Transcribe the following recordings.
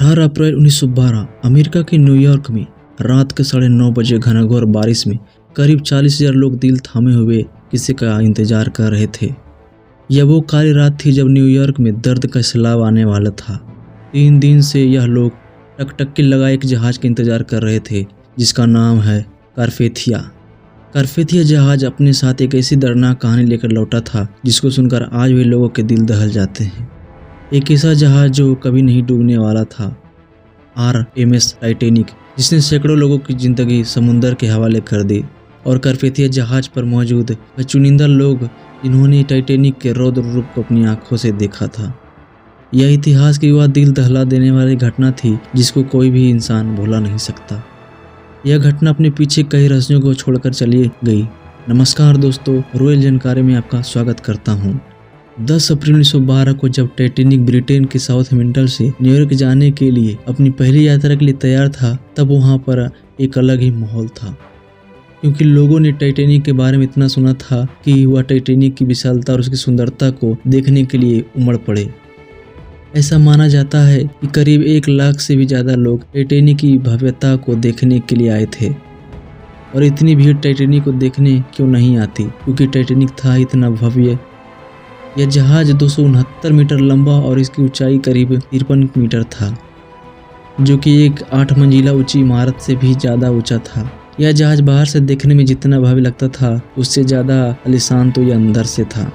18 अप्रैल 1912 America के New York में रात के 9:30 बजे घनघोर बारिश में करीब 40,000 लोग दिल थामे हुए किसी का इंतजार कर रहे थे। यह वो काली रात थी जब न्यूयॉर्क में दर्द का सैलाब आने वाला था। 3 दिन से यह लोग टकटकी लगाए एक जहाज का इंतजार कर रहे थे जिसका नाम है कारपेथिया। कारपेथिया जहाज अपने साथ एक ऐसी दर्दनाक कहानी लेकर लौटा था जिसको सुनकर आज भी लोगों के दिल दहल जाते हैं। एक ऐसा जहाज जो कभी नहीं डूबने वाला था, RMS टाइटैनिक, जिसने सैकड़ों लोगों की जिंदगी समुंदर के हवाले कर दी। और कारपेथिया जहाज पर मौजूद चुनिंदा लोग जिन्होंने टाइटैनिक के रौद्र रूप को अपनी आंखों से देखा था। यह इतिहास की वह दिल दहला देने वाली घटना थी जिसको कोई भी इंसान भुला नहीं सकता। यह घटना अपने पीछे कई रहस्यों को छोड़कर चली गई। नमस्कार दोस्तों, रॉयल जानकारी में आपका स्वागत करता हूँ। 10 अप्रैल 1912 को जब टाइटैनिक ब्रिटेन के साउथहैम्पटन से न्यूयॉर्क जाने के लिए अपनी पहली यात्रा के लिए तैयार था, तब वहाँ पर एक अलग ही माहौल था, क्योंकि लोगों ने टाइटैनिक के बारे में इतना सुना था कि वह टाइटैनिक की विशालता और उसकी सुंदरता को देखने के लिए उमड़ पड़े। ऐसा माना जाता है कि करीब 1 लाख से भी ज़्यादा लोग टाइटैनिक की भव्यता को देखने के लिए आए थे। और इतनी भीड़ टाइटैनिक को देखने क्यों नहीं आती, क्योंकि टाइटैनिक था इतना भव्य। यह जहाज 269 मीटर लंबा और इसकी ऊंचाई करीब 53 मीटर था, जो कि एक 8 मंजिला ऊंची इमारत से भी ज़्यादा ऊंचा था। यह जहाज बाहर से देखने में जितना भव्य लगता था, उससे ज़्यादा आलीशान तो यह अंदर से था।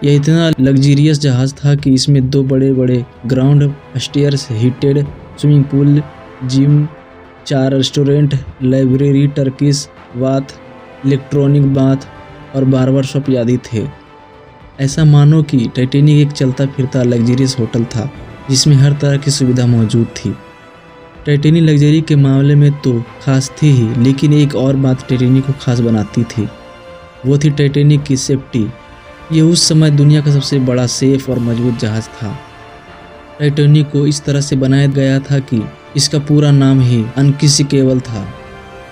यह इतना लग्जरियस जहाज था कि इसमें 2 बड़े बड़े ground stairs, heated swimming pool, gym, 4 restaurant, library, Turkish bath, electronic bath और बार्बर शॉप आदि थे। ऐसा मानो कि टाइटैनिक एक चलता फिरता लग्जरियस होटल था जिसमें हर तरह की सुविधा मौजूद थी। टाइटैनिक लग्जरी के मामले में तो खास थी ही, लेकिन एक और बात टाइटैनिक को खास बनाती थी, वो थी टाइटैनिक की सेफ्टी। ये उस समय दुनिया का सबसे बड़ा सेफ और मजबूत जहाज था। टाइटैनिक को इस तरह से बनाया गया था कि इसका पूरा नाम ही अनसिंकेबल था,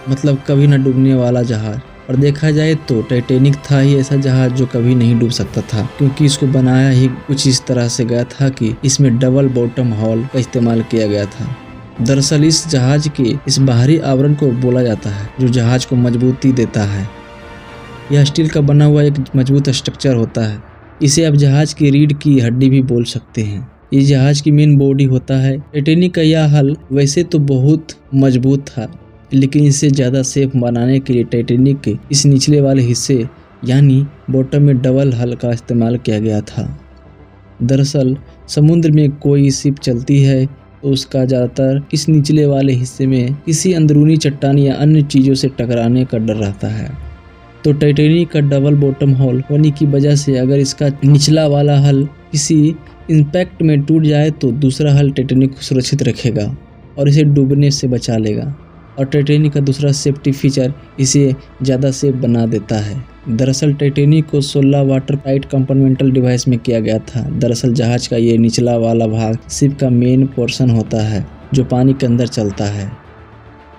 मतलब कभी न डूबने वाला जहाज। और देखा जाए तो टाइटैनिक था ही ऐसा जहाज जो कभी नहीं डूब सकता था, क्योंकि इसको बनाया ही कुछ इस तरह से गया था कि इसमें डबल बॉटम हॉल का इस्तेमाल किया गया था। दरअसल इस जहाज के इस बाहरी आवरण को बोला जाता है जो जहाज को मजबूती देता है। यह स्टील का बना हुआ एक मजबूत स्ट्रक्चर होता है। इसे आप जहाज की रीढ़ की हड्डी भी बोल सकते हैं। ये जहाज की मेन बॉडी होता है। टाइटैनिक का यह हल वैसे तो बहुत मजबूत था, लेकिन इसे ज़्यादा सेफ बनाने के लिए टाइटैनिक के इस निचले वाले हिस्से यानी बॉटम में डबल हल का इस्तेमाल किया गया था। दरअसल समुद्र में कोई शिप चलती है तो उसका ज़्यादातर इस निचले वाले हिस्से में किसी अंदरूनी चट्टान या अन्य चीज़ों से टकराने का डर रहता है। तो टाइटैनिक का डबल बॉटम हॉल होने की वजह से अगर इसका निचला वाला हल किसी इम्पैक्ट में टूट जाए तो दूसरा हल टाइटैनिक को सुरक्षित रखेगा और इसे डूबने से बचा लेगा। और टाइटैनिक का दूसरा सेफ्टी फीचर इसे ज़्यादा सेफ बना देता है। दरअसल टाइटैनिक को 16 वाटर टाइट कंपार्टमेंटल डिवाइस में किया गया था। दरअसल जहाज का ये निचला वाला भाग शिप का मेन पोर्शन होता है जो पानी के अंदर चलता है।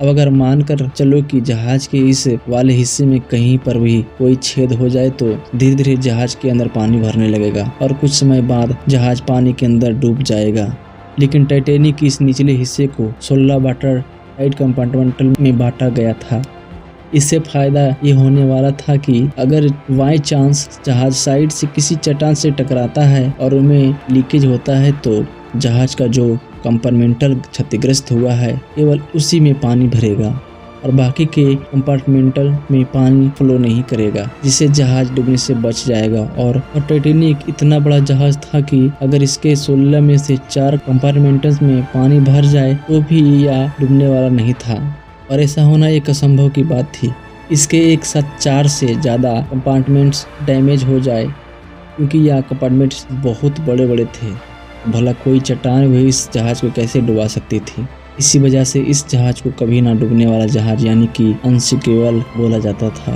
अब अगर मानकर चलो कि जहाज के इस वाले हिस्से में कहीं पर भी कोई छेद हो जाए तो धीरे धीरे जहाज के अंदर पानी भरने लगेगा और कुछ समय बाद जहाज पानी के अंदर डूब जाएगा। लेकिन टाइटैनिक के इस निचले हिस्से को 16 वाटर टाइट कंपार्टमेंटल में बांटा गया था। इससे फायदा ये होने वाला था कि अगर बाई चांस जहाज साइड से किसी चट्टान से टकराता है और उनमें लीकेज होता है तो जहाज का जो कंपार्टमेंटल क्षतिग्रस्त हुआ है केवल उसी में पानी भरेगा और बाकी के कंपार्टमेंटल में पानी फ्लो नहीं करेगा, जिससे जहाज डूबने से बच जाएगा। और टाइटैनिक इतना बड़ा जहाज था कि अगर इसके 16 में से 4 कंपार्टमेंट्स में पानी भर जाए तो भी यह डूबने वाला नहीं था। और ऐसा होना एक असंभव की बात थी। इसके एक साथ 4 से ज़्यादा कंपार्टमेंट्स डैमेज हो जाए, क्योंकि यह कंपार्टमेंट्स बहुत बड़े बड़े थे। भला कोई चट्टान भी इस जहाज को कैसे डुबा सकती थी। इसी वजह से इस जहाज को कभी ना डूबने वाला जहाज यानी कि अनसिंकेबल बोला जाता था।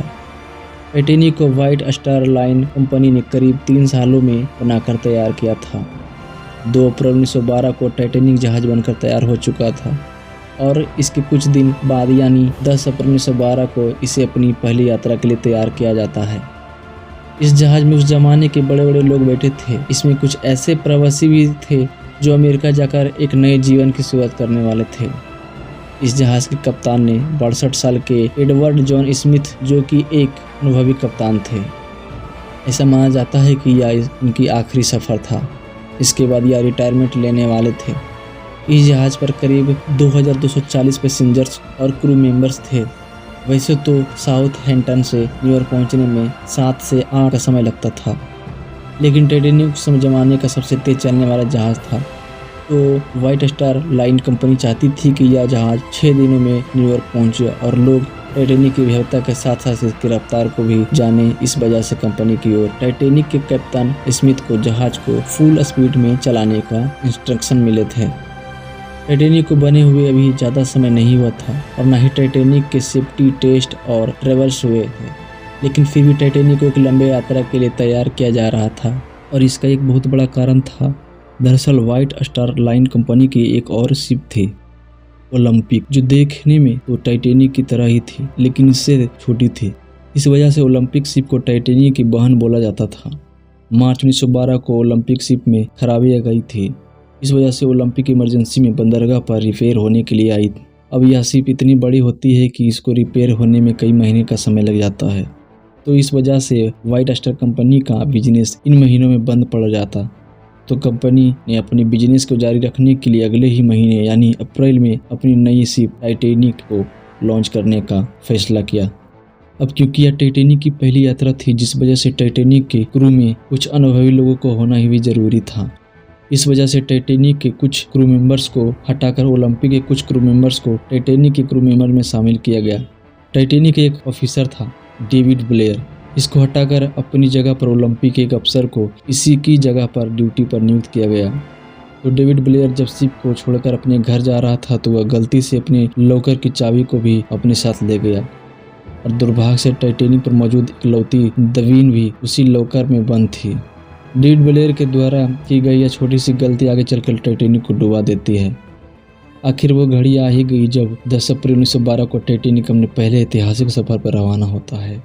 टाइटैनिक को व्हाइट स्टार लाइन कंपनी ने करीब 3 सालों में बनाकर तैयार किया था। 2 अप्रैल 1912 को टाइटैनिक जहाज बनकर तैयार हो चुका था और इसके कुछ दिन बाद यानी 10 अप्रैल 1912 को इसे अपनी पहली यात्रा के लिए तैयार किया जाता है। इस जहाज में उस जमाने के बड़े बड़े लोग बैठे थे। इसमें कुछ ऐसे प्रवासी भी थे जो अमेरिका जाकर एक नए जीवन की शुरुआत करने वाले थे। इस जहाज़ के कप्तान ने 62 साल के एडवर्ड जॉन स्मिथ, जो कि एक अनुभवी कप्तान थे। ऐसा माना जाता है कि यह उनकी आखिरी सफ़र था। इसके बाद यह रिटायरमेंट लेने वाले थे। इस जहाज़ पर करीब 2240 पैसेंजर्स और क्रू मेंबर्स थे। वैसे तो साउथहैम्पटन से न्यूयॉर्क पहुंचने में 7 से 8 का समय लगता था, लेकिन टाइटैनिक उस ज़माने का सबसे तेज़ चलने वाला जहाज़ था। तो व्हाइट स्टार लाइन कंपनी चाहती थी कि यह जहाज़ 6 दिनों में न्यूयॉर्क पहुंचे और लोग टाइटैनिक की भव्यता के साथ साथ इसकी रफ्तार को भी जाने। इस वजह से कंपनी की ओर टाइटैनिक के कप्तान स्मिथ को जहाज को फुल स्पीड में चलाने का इंस्ट्रक्शन मिले थे। टाइटैनिक को बने हुए अभी ज़्यादा समय नहीं हुआ था और न ही टाइटैनिक के सेफ्टी टेस्ट और ट्रेवल्स हुए थे, लेकिन फिर भी टाइटैनिक को एक लंबे यात्रा के लिए तैयार किया जा रहा था और इसका एक बहुत बड़ा कारण था। दरअसल व्हाइट स्टार लाइन कंपनी की एक और शिप थी, ओलंपिक, जो देखने में तो टाइटैनिक की तरह ही थी लेकिन इससे छोटी थी। इस वजह से ओलंपिक शिप को टाइटैनिक की बहन बोला जाता था। मार्च 1912 को ओलंपिक शिप में खराबी आ गई थी। इस वजह से ओलंपिक इमरजेंसी में बंदरगाह पर रिपेयर होने के लिए आई। अब यह शिप इतनी बड़ी होती है कि इसको रिपेयर होने में कई महीने का समय लग जाता है, तो इस वजह से व्हाइट स्टार कंपनी का बिजनेस इन महीनों में बंद पड़ जाता। तो कंपनी ने अपने बिजनेस को जारी रखने के लिए अगले ही महीने यानी अप्रैल में अपनी नई शिप टाइटैनिक को लॉन्च करने का फैसला किया। अब क्योंकि यह टाइटैनिक की पहली यात्रा थी, जिस वजह से टाइटैनिक के क्रू में कुछ अनुभवी लोगों को होना ही भी जरूरी था। इस वजह से टाइटैनिक के कुछ क्रू मेंबर्स को हटाकर ओलंपिक के कुछ क्रू मेंबर्स को टाइटैनिक के क्रू मेंबर में शामिल किया गया। टाइटैनिक के एक ऑफिसर था डेविड ब्लेयर। इसको हटाकर अपनी जगह पर ओलंपिक के एक अफसर को इसी की जगह पर ड्यूटी पर नियुक्त किया गया। तो डेविड ब्लेयर जब शिप को छोड़कर अपने घर जा रहा था तो वह गलती से अपने लॉकर की चाबी को भी अपने साथ ले गया और दुर्भाग्य से टाइटैनिक पर मौजूद इकलौती दवीन भी उसी लॉकर में बंद थी। डेविड ब्लेयर के द्वारा की गई यह छोटी सी गलती आगे चलकर टाइटैनिक को डुबा देती है। आखिर वो घड़ी आ ही गई जब 10 अप्रैल 1912 को टाइटैनिक अपने पहले ऐतिहासिक सफर पर रवाना होता है।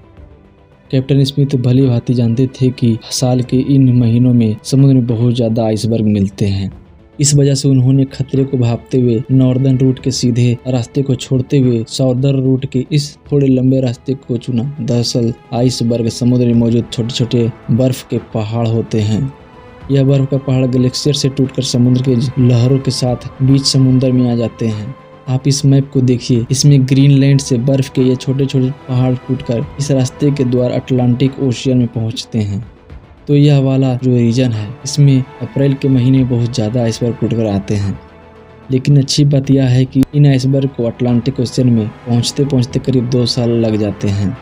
कैप्टन स्मिथ भली भांति जानते थे कि साल के इन महीनों में समुद्र में बहुत ज़्यादा आइसबर्ग मिलते हैं। इस वजह से उन्होंने खतरे को भांपते हुए नॉर्दर्न रूट के सीधे रास्ते को छोड़ते हुए साउदर्न रूट के इस थोड़े लंबे रास्ते को चुना। दरअसल आइसबर्ग समुद्र में मौजूद छोटे छोटे बर्फ के पहाड़ होते हैं। यह बर्फ का पहाड़ ग्लेशियर से टूटकर समुद्र के लहरों के साथ बीच समुद्र में आ जाते हैं। आप इस मैप को देखिए, इसमें ग्रीनलैंड से बर्फ के ये छोटे छोटे पहाड़ टूटकर इस रास्ते के द्वारा अटलांटिक ओशियन में पहुंचते हैं। तो यह वाला जो रीजन है, इसमें अप्रैल के महीने में बहुत ज़्यादा आइसबर्ग टूटकर आते हैं। लेकिन अच्छी बात यह है कि इन आइसबर्ग को अटलांटिक ओशियन में पहुंचते पहुंचते करीब 2 साल लग जाते हैं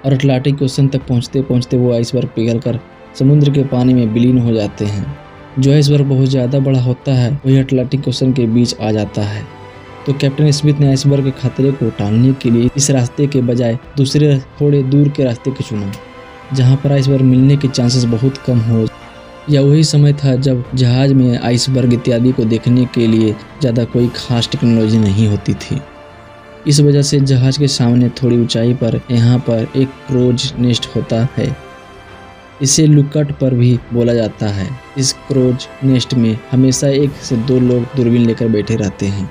और अटलांटिक ओशियन तक पहुंचते पहुंचते वो आइसबर्ग पिघलकर समुद्र के पानी में विलीन हो जाते हैं। जो आइसबर्ग बहुत ज़्यादा बड़ा होता है वही अटलांटिक ओशियन के बीच आ जाता है। तो कैप्टन स्मिथ ने आइसबर्ग के खतरे को टालने के लिए इस रास्ते के बजाय दूसरे थोड़े दूर के रास्ते को चुना, जहां पर आइसबर्ग मिलने के चांसेस बहुत कम हो। यह वही समय था जब जहाज में आइसबर्ग इत्यादि को देखने के लिए ज़्यादा कोई खास टेक्नोलॉजी नहीं होती थी। इस वजह से जहाज के सामने थोड़ी ऊंचाई पर यहाँ पर एक क्रोज नेस्ट होता है। इसे लुकआउट पर भी बोला जाता है। इस क्रोज नेस्ट में हमेशा 1 से 2 लोग दूरबीन लेकर बैठे रहते हैं,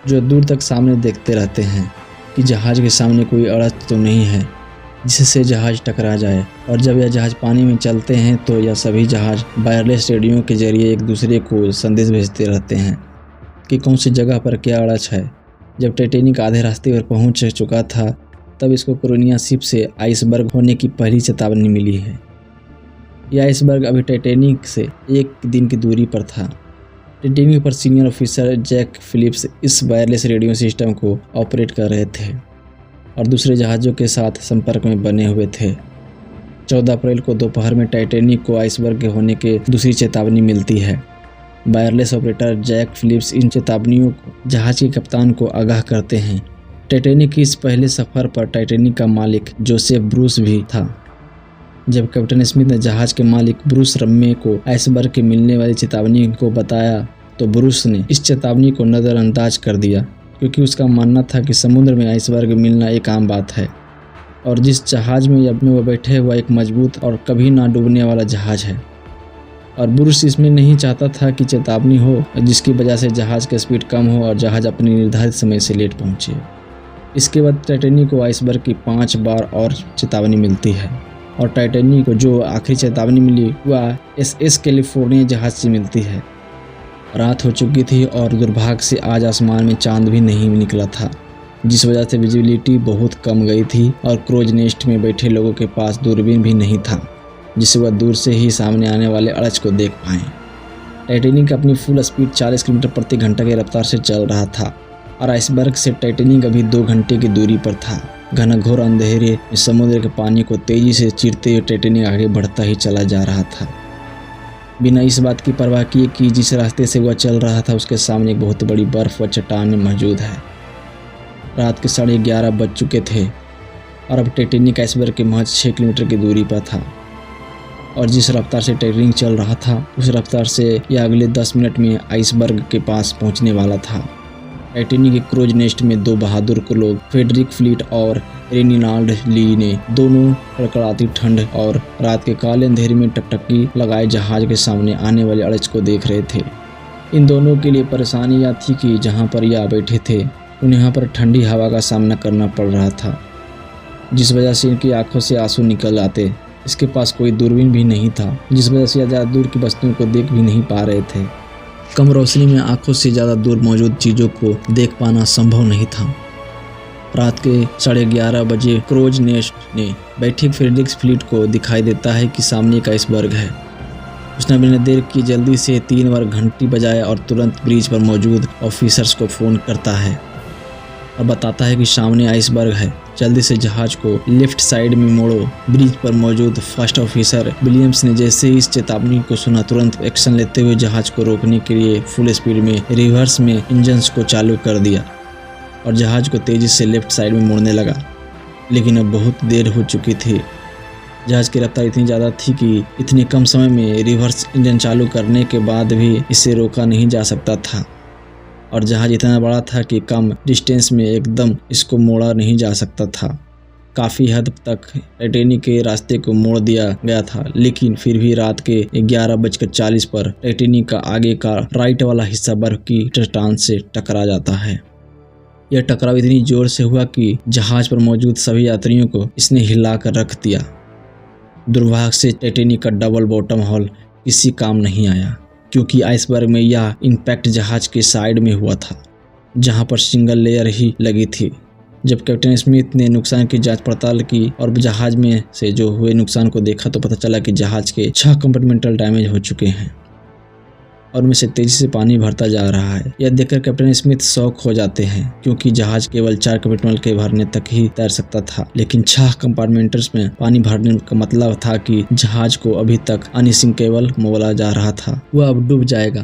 जो दूर तक सामने देखते रहते हैं कि जहाज के सामने कोई अड़चन तो नहीं है जिससे जहाज टकरा जाए। और जब यह जहाज पानी में चलते हैं तो यह सभी जहाज वायरलेस रेडियो के जरिए एक दूसरे को संदेश भेजते रहते हैं कि कौन सी जगह पर क्या अड़च है। जब टाइटैनिक आधे रास्ते पर पहुंच चुका था तब इसको कोरोनिया शिप से आइसबर्ग होने की पहली चेतावनी मिली है। यह आइसबर्ग अभी टाइटैनिक से 1 दिन की दूरी पर था। टाइटैनिक पर सीनियर ऑफिसर जैक फिलिप्स इस वायरलेस रेडियो सिस्टम को ऑपरेट कर रहे थे और दूसरे जहाज़ों के साथ संपर्क में बने हुए थे। 14 अप्रैल को दोपहर में टाइटैनिक को आइसबर्ग के होने की दूसरी चेतावनी मिलती है। वायरलेस ऑपरेटर जैक फिलिप्स इन चेतावनियों को जहाज के कप्तान को आगाह करते हैं। टाइटैनिक की इस पहले सफ़र पर टाइटैनिक का मालिक जोसेफ ब्रूस भी था। जब कैप्टन स्मिथ ने जहाज के मालिक ब्रूस रम्मे को आइसबर्ग के मिलने वाली चेतावनी को बताया तो ब्रूस ने इस चेतावनी को नज़रअंदाज कर दिया, क्योंकि उसका मानना था कि समुद्र में आइसबर्ग मिलना एक आम बात है और जिस जहाज में वो बैठे हुआ एक मजबूत और कभी ना डूबने वाला जहाज है। और ब्रूस इसमें नहीं चाहता था कि चेतावनी हो जिसकी वजह से जहाज का स्पीड कम हो और जहाज अपने निर्धारित समय से लेट पहुंचे। इसके बाद टाइटैनिक को आइसबर्ग की 5 बार और चेतावनी मिलती है और टाइटैनिक को जो आखिरी चेतावनी मिली वह SS कैलिफोर्निया जहाज से मिलती है। रात हो चुकी थी और दुर्भाग्य से आज आसमान में चांद भी नहीं निकला था, जिस वजह से विजिबिलिटी बहुत कम गई थी और क्रूज नेस्ट में बैठे लोगों के पास दूरबीन भी नहीं था जिससे वह दूर से ही सामने आने वाले अड़च को देख पाएं। टाइटैनिक अपनी फुल स्पीड 40 किलोमीटर प्रति घंटा की रफ्तार से चल रहा था और आइसबर्ग से टाइटैनिक अभी 2 घंटे की दूरी पर था। घनघोर अंधेरे में समुद्र के पानी को तेजी से चीरते हुए टाइटैनिक आगे बढ़ता ही चला जा रहा था, बिना इस बात की परवाह किए कि जिस रास्ते से वह चल रहा था उसके सामने एक बहुत बड़ी बर्फ व चट्टान मौजूद है। रात के 11:30 बज चुके थे और अब टाइटैनिक आइसबर्ग के महज 6 किलोमीटर की दूरी पर था और जिस रफ्तार से टाइटैनिक चल रहा था उस रफ्तार से यह अगले 10 मिनट में आइसबर्ग के पास पहुंचने वाला था। टाइटैनिक के क्रूज नेस्ट में 2 बहादुर लोग फ्रेडरिक फ्लीट और रेनिनाल्ड ली ने दोनों कड़कड़ाती ठंड और रात के काले अंधेरे में टकटकी लगाए जहाज के सामने आने वाले अड़च को देख रहे थे। इन दोनों के लिए परेशानी यह थी कि जहां पर यह बैठे थे उन्हें यहाँ पर ठंडी हवा का सामना करना पड़ रहा था, जिस वजह से इनकी आंखों से आंसू निकल आते। इसके पास कोई दूरबीन भी नहीं था, जिस वजह से ज़्यादा दूर की वस्तुओं को देख भी नहीं पा रहे थे। कम रोशनी में आंखों से ज़्यादा दूर मौजूद चीज़ों को देख पाना संभव नहीं था। रात के 11:30 बजे क्रूज नेस्ट ने बैठे फ्रेडरिक फ्लीट को दिखाई देता है कि सामने एक आइसबर्ग है। उसने बिना देर की जल्दी से 3 बार घंटी बजाए और तुरंत ब्रिज पर मौजूद ऑफिसर्स को फ़ोन करता है और बताता है कि सामने आइसबर्ग है, जल्दी से जहाज को लेफ्ट साइड में मोड़ो। ब्रिज पर मौजूद फर्स्ट ऑफिसर विलियम्स ने जैसे ही इस चेतावनी को सुना तुरंत एक्शन लेते हुए जहाज को रोकने के लिए फुल स्पीड में रिवर्स में इंजन्स को चालू कर दिया और जहाज को तेजी से लेफ्ट साइड में मोड़ने लगा। लेकिन अब बहुत देर हो चुकी थी। जहाज की रफ्तार इतनी ज़्यादा थी कि इतने कम समय में रिवर्स इंजन चालू करने के बाद भी इसे रोका नहीं जा सकता था और जहाज इतना बड़ा था कि कम डिस्टेंस में एकदम इसको मोड़ा नहीं जा सकता था। काफ़ी हद तक टाइटैनिक के रास्ते को मोड़ दिया गया था, लेकिन फिर भी रात के 11:40 पर टाइटैनिक का आगे का राइट वाला हिस्सा बर्फ की चट्टान से टकरा जाता है। यह टकराव इतनी जोर से हुआ कि जहाज पर मौजूद सभी यात्रियों को इसने हिला कर रख दिया। दुर्भाग्य से टाइटैनिक का डबल बॉटम हॉल किसी काम नहीं आया, क्योंकि आइसबर्ग में यह इम्पैक्ट जहाज के साइड में हुआ था जहां पर सिंगल लेयर ही लगी थी। जब कैप्टन स्मिथ ने नुकसान की जांच पड़ताल की और जहाज में से जो हुए नुकसान को देखा तो पता चला कि जहाज के 6 कंपार्टमेंटल डैमेज हो चुके हैं और उनमें से तेजी से पानी भरता जा रहा है। यह देखकर कैप्टन स्मिथ शॉक हो जाते हैं, क्योंकि जहाज केवल 4 कंपार्टमेंट के भरने तक ही तैर सकता था, लेकिन 6 कंपार्टमेंट्स में पानी भरने का मतलब था कि जहाज को अभी तक अनसिंकेबल बोला जा रहा था, वह अब डूब जाएगा।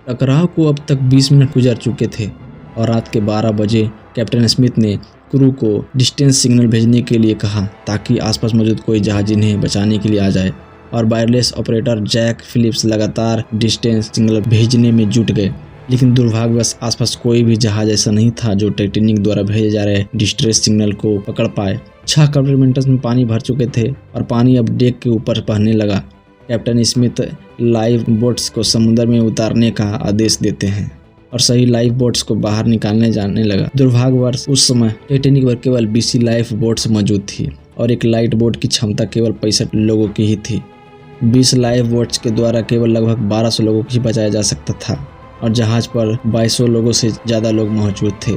टकराव को अब तक 20 मिनट गुजर चुके थे और रात के 12 बजे कैप्टन स्मिथ ने क्रू को डिस्टेंस सिग्नल भेजने के लिए कहा ताकि आसपास मौजूद कोई जहाज इन्हें बचाने के लिए आ जाए, और वायरलेस ऑपरेटर जैक फिलिप्स लगातार डिस्टेंस सिग्नल भेजने में जुट गए। लेकिन दुर्भाग्यवश आसपास कोई भी जहाज ऐसा नहीं था जो टाइटैनिक द्वारा भेजे जा रहे डिस्ट्रेस सिग्नल को पकड़ पाए। 6 कंपार्टमेंट्स में पानी भर चुके थे और पानी अब डेक के ऊपर बहने लगा। कैप्टन स्मिथ लाइव बोट्स को समुद्र में उतारने का आदेश देते हैं और सही लाइफ बोट्स को बाहर निकालने जाने लगा। दुर्भाग्यवश उस समय टाइटैनिक पर केवल 20 लाइफ बोट्स मौजूद थी और एक लाइट बोट की क्षमता केवल 65 लोगों की ही थी। 20 लाइफ बोट्स के द्वारा केवल लगभग 1200 लोगों को ही बचाया जा सकता था और जहाज पर 2200 लोगों से ज़्यादा लोग मौजूद थे।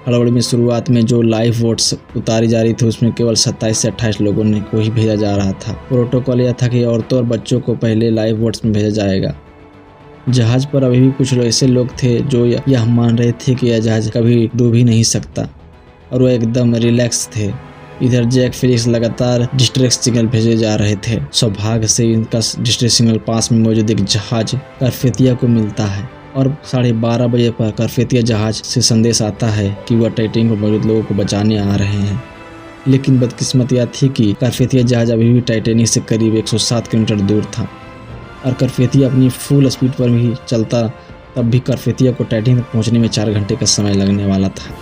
हड़बड़ी में शुरुआत में जो लाइफ बोट्स उतारी जा रही थी उसमें केवल 27 से 28 लोगों को ही भेजा जा रहा था। प्रोटोकॉल यह था कि औरतों और बच्चों को पहले लाइफ बोट्स में भेजा जाएगा। जहाज पर अभी भी कुछ ऐसे लोग थे जो यह मान रहे थे कि यह जहाज कभी डूब ही नहीं सकता और वह एकदम रिलैक्स थे। इधर जैक फिलिप्स लगातार डिस्ट्रेस सिग्नल भेजे जा रहे थे। सौभाग्य से इनका डिस्ट्रेस सिग्नल पास में मौजूद एक जहाज करफेतिया को मिलता है और 12:30 बजे पर करफेतिया जहाज से संदेश आता है कि वह टाइटैनिक में मौजूद लोगों को बचाने आ रहे हैं। लेकिन बदकिस्मत यह थी कि करफेतिया जहाज अभी भी टाइटैनिक से करीब 107 किलोमीटर दूर था और करफेतिया अपनी फुल स्पीड पर भी चलता तब भी करफेतिया को टाइटैनिक तक पहुंचने में 4 घंटे का समय लगने वाला था।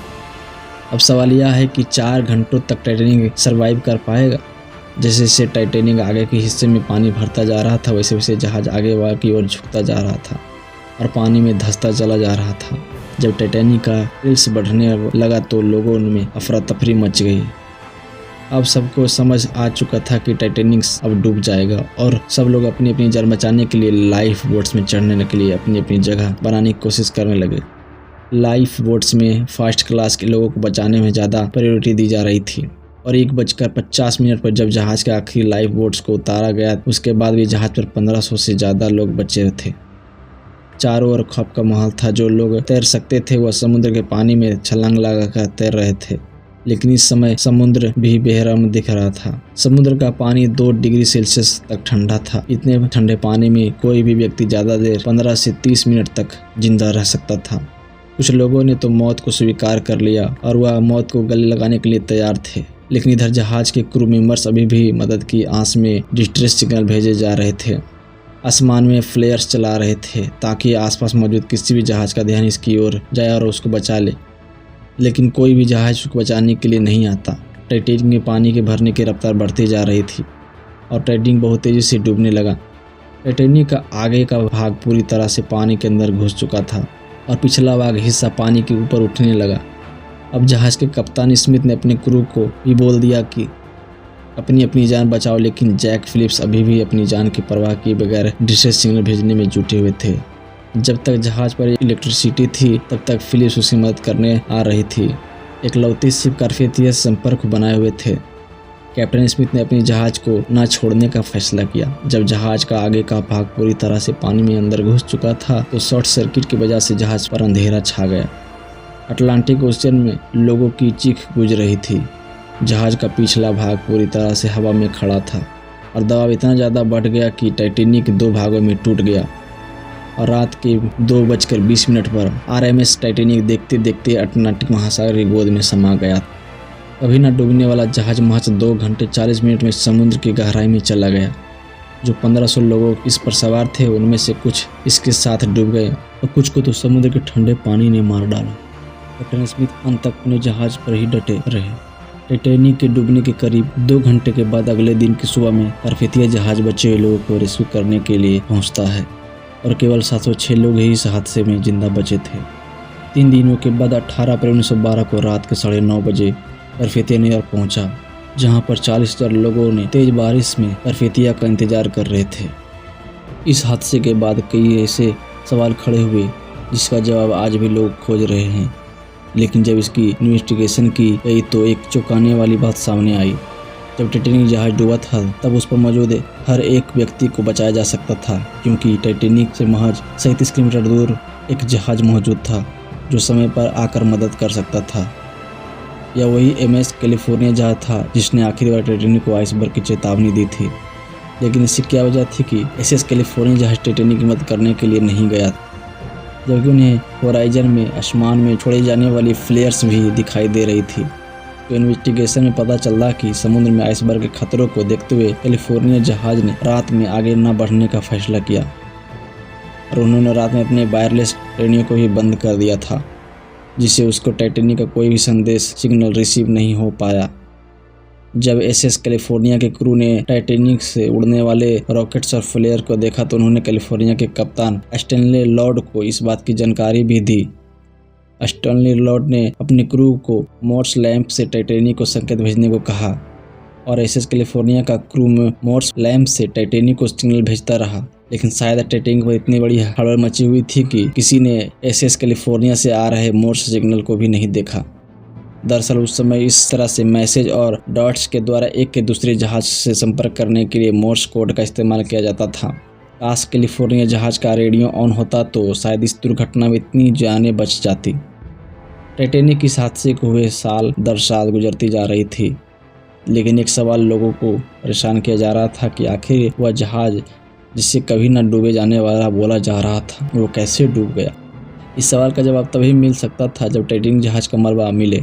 अब सवाल यह है कि 4 घंटों तक टाइटैनिक सरवाइव कर पाएगा। जैसे जैसे टाइटैनिक आगे के हिस्से में पानी भरता जा रहा था वैसे वैसे जहाज आगे की ओर झुकता जा रहा था और पानी में धंसता चला जा रहा था। जब टाइटैनिक का रिल्स बढ़ने लगा तो लोगों में अफरा तफरी मच गई। अब सबको समझ आ चुका था कि टाइटैनिक अब डूब जाएगा और सब लोग अपनी अपनी जान बचाने के लिए लाइफ बोट्स में चढ़ने के लिए अपनी अपनी जगह बनाने की कोशिश करने लगे। लाइफ बोट्स में फर्स्ट क्लास के लोगों को बचाने में ज़्यादा प्रायोरिटी दी जा रही थी और 1:50 पर जब जहाज़ के आखिरी लाइफ बोट्स को उतारा गया उसके बाद भी जहाज़ पर 1500 से ज़्यादा लोग बचे थे। चारों ओर खौफ का माहौल था। जो लोग तैर सकते थे वह समुद्र के पानी में छलांग लगाकर तैर रहे थे, लेकिन इस समय समुद्र भी बेरहम दिख रहा था। समुद्र का पानी 2 डिग्री सेल्सियस तक ठंडा था। इतने ठंडे पानी में कोई भी व्यक्ति ज़्यादा देर 15 से 30 मिनट तक जिंदा रह सकता था। कुछ लोगों ने तो मौत को स्वीकार कर लिया और वह मौत को गले लगाने के लिए तैयार थे, लेकिन इधर जहाज के क्रू मेंबर्स अभी भी मदद की आस में डिस्ट्रेस सिग्नल भेजे जा रहे थे। आसमान में फ्लेयर्स चला रहे थे ताकि आसपास मौजूद किसी भी जहाज का ध्यान इसकी ओर जाए और उसको बचा ले, लेकिन कोई भी जहाज उसको बचाने के लिए नहीं आता। टाइटैनिक में पानी के भरने की रफ्तार बढ़ती जा रही थी और टाइटैनिक बहुत तेजी से डूबने लगा। टाइटैनिक का आगे का भाग पूरी तरह से पानी के अंदर घुस चुका था और पिछला भाग हिस्सा पानी के ऊपर उठने लगा। अब जहाज के कप्तान स्मिथ ने अपने क्रू को भी बोल दिया कि अपनी अपनी जान बचाओ, लेकिन जैक फिलिप्स अभी भी अपनी जान की परवाह किए बगैर डिस्ट्रेस सिग्नल भेजने में जुटे हुए थे। जब तक जहाज पर इलेक्ट्रिसिटी थी तब तक फिलिप्स उसकी मदद करने आ रही थी। इकलौती शिप कार्पेथिया संपर्क बनाए हुए थे। कैप्टन स्मिथ ने अपनी जहाज को न छोड़ने का फैसला किया। जब जहाज का आगे का भाग पूरी तरह से पानी में अंदर घुस चुका था तो शॉर्ट सर्किट की वजह से जहाज पर अंधेरा छा गया। अटलांटिक ओशन में लोगों की चीख गूंज रही थी। जहाज का पिछला भाग पूरी तरह से हवा में खड़ा था और दबाव इतना ज़्यादा बढ़ गया कि टाइटैनिक 2 भागों में टूट गया और रात के 2:20 पर आरएमएस टाइटैनिक देखते देखते अटलांटिक महासागर की गोद में समा गया। कभी न डूबने वाला जहाज महज 2 घंटे 40 मिनट में समुद्र की गहराई में चला गया। जो 1500 लोग इस पर सवार थे उनमें से कुछ इसके साथ डूब गए और कुछ को तो समुद्र के ठंडे पानी ने मार डाला। कैप्टन स्मिथ अंत तक अपने जहाज पर ही डटे रहे। टाइटैनिक के डूबने के करीब 2 घंटे के बाद अगले दिन की सुबह में कार्पेथिया जहाज बचे हुए लोगों को रेस्क्यू करने के लिए पहुंचता है और केवल 706 लोग ही इस हादसे में जिंदा बचे थे। 3 दिनों के बाद 18 अप्रैल 1912 को रात के 9:30 बजे कार्पेथिया न्यूयॉर्क पहुंचा, जहां पर 40,000 लोगों ने तेज बारिश में कार्पेथिया का इंतजार कर रहे थे। इस हादसे के बाद कई ऐसे सवाल खड़े हुए जिसका जवाब आज भी लोग खोज रहे हैं, लेकिन जब इसकी इन्वेस्टिगेशन की गई तो एक चौंकाने वाली बात सामने आई। जब टाइटैनिक जहाज डूबा था तब उस पर मौजूद हर एक व्यक्ति को बचाया जा सकता था, क्योंकि टाइटैनिक से महज 37 किलोमीटर दूर एक जहाज मौजूद था जो समय पर आकर मदद कर सकता था। यह वही MS कैलिफोर्निया जहाज था जिसने आखिरी बार टाइटैनिक को आइसबर्ग की चेतावनी दी थी। लेकिन इसकी क्या वजह थी कि SS कैलिफोर्निया जहाज टाइटैनिक की मदद करने के लिए नहीं गया, जबकि उन्हें होराइजन में आसमान में छोड़ी जाने वाली फ्लेयर्स भी दिखाई दे रही थी। तो इन्वेस्टिगेशन में पता चला कि समुद्र में आइसबर्ग के खतरों को देखते हुए कैलिफोर्निया जहाज ने रात में आगे न बढ़ने का फैसला किया और उन्होंने रात में अपने वायरलेस रेडियो को भी बंद कर दिया था, जिससे उसको टाइटैनिक का कोई भी संदेश सिग्नल रिसीव नहीं हो पाया। जब SS कैलिफोर्निया के क्रू ने टाइटैनिक से उड़ने वाले रॉकेट्स और फ्लेयर को देखा तो उन्होंने कैलिफोर्निया के कप्तान स्टैनली लॉर्ड को इस बात की जानकारी भी दी। स्टैनली लॉर्ड ने अपने क्रू को मोर्स लैंप से टाइटैनिक को संकेत भेजने को कहा और SS कैलिफोर्निया का क्रू में मोर्स लैंप से टाइटैनिक को सिग्नल भेजता रहा, लेकिन शायद टाइटैनिक पर इतनी बड़ी हड़बड़ मची हुई थी कि किसी ने SS कैलिफोर्निया से आ रहे मोर्स सिग्नल को भी नहीं देखा। दरअसल उस समय इस तरह से मैसेज और डॉट्स के द्वारा एक के दूसरे जहाज से संपर्क करने के लिए मोर्स कोड का इस्तेमाल किया जाता था। काश कैलिफोर्निया जहाज का रेडियो ऑन होता तो शायद इस दुर्घटना में इतनी जानें बच जाती। टाइटैनिक इस हादसे को हुए साल दर साल गुजरती जा रही थी, लेकिन एक सवाल लोगों को परेशान किया जा रहा था कि आखिर वह जहाज जिससे कभी न डूबे जाने वाला बोला जा रहा था वो कैसे डूब गया। इस सवाल का जवाब तभी मिल सकता था जब टाइटैनिक जहाज का मलबा मिले।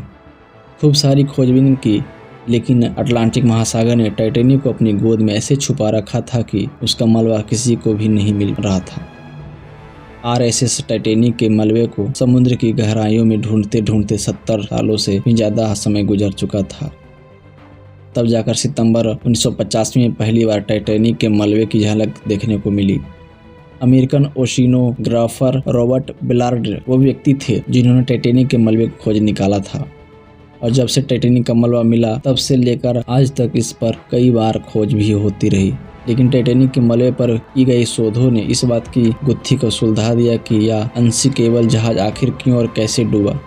खूब सारी खोजबीन की, लेकिन अटलांटिक महासागर ने टाइटैनिक को अपनी गोद में ऐसे छुपा रखा था कि उसका मलबा किसी को भी नहीं मिल रहा था। RSS टाइटैनिक के मलबे को समुद्र की गहराइयों में ढूंढते ढूंढते 70 सालों से भी ज़्यादा समय गुजर चुका था। तब जाकर सितंबर 1985 में पहली बार टाइटैनिक के मलबे की झलक देखने को मिली। अमेरिकन ओशिनोग्राफर रॉबर्ट बिलार्ड वो व्यक्ति थे जिन्होंने टाइटैनिक के मलबे की खोज निकाला था, और जब से टाइटैनिक का मलबा मिला तब से लेकर आज तक इस पर कई बार खोज भी होती रही। लेकिन टाइटैनिक के मलबे पर की गई शोधों ने इस बात की गुत्थी को सुलझा दिया कि यह अनसिंकेबल जहाज आखिर क्यों और कैसे डूबा।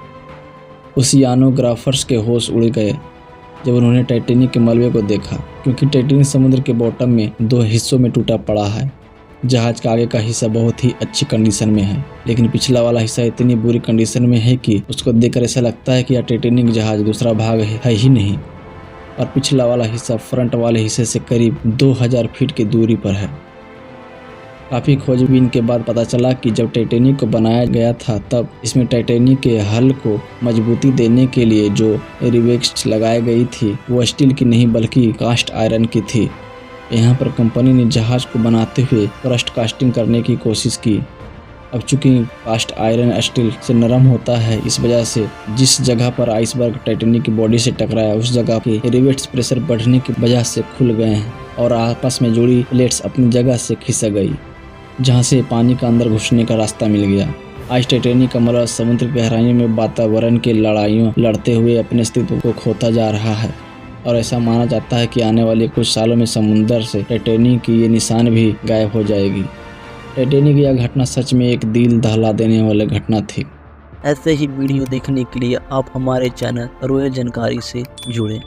ओशियानोग्राफर्स के होश उड़ गए जब उन्होंने टाइटैनिक के मलबे को देखा, क्योंकि टाइटैनिक समुद्र के बॉटम में 2 हिस्सों में टूटा पड़ा है। जहाज का आगे का हिस्सा बहुत ही अच्छी कंडीशन में है, लेकिन पिछला वाला हिस्सा इतनी बुरी कंडीशन में है कि उसको देखकर ऐसा लगता है कि यह टाइटैनिक जहाज दूसरा भाग है ही नहीं, और पिछला वाला हिस्सा फ्रंट वाले हिस्से से करीब 2000 फीट की दूरी पर है। काफ़ी खोजबीन के बाद पता चला कि जब टाइटैनिक को बनाया गया था तब इसमें टाइटैनिक के हल को मजबूती देने के लिए जो रिवेट्स लगाई गई थी वो स्टील की नहीं बल्कि कास्ट आयरन की थी। यहाँ पर कंपनी ने जहाज को बनाते हुए क्रस्ट कास्टिंग करने की कोशिश की। अब चूंकि कास्ट आयरन स्टील से नरम होता है, इस वजह से जिस जगह पर आइसबर्ग टाइटैनिक की बॉडी से टकराया उस जगह के रिवेट्स प्रेशर बढ़ने की वजह से खुल गए हैं और आपस में जुड़ी प्लेट्स अपनी जगह से खिसक गई, जहां से पानी का अंदर घुसने का रास्ता मिल गया। आज टाइटैनिक का मलबा समुद्र की गहराइयों में वातावरण की लड़ाइयों लड़ते हुए अपने अस्तित्व को खोता जा रहा है, और ऐसा माना जाता है कि आने वाले कुछ सालों में समुद्र से टाइटैनिक की ये निशान भी गायब हो जाएगी। टाइटैनिक यह घटना सच में एक दिल दहला देने वाली घटना थी। ऐसे ही वीडियो देखने के लिए आप हमारे चैनल रॉयल जानकारी से जुड़ें।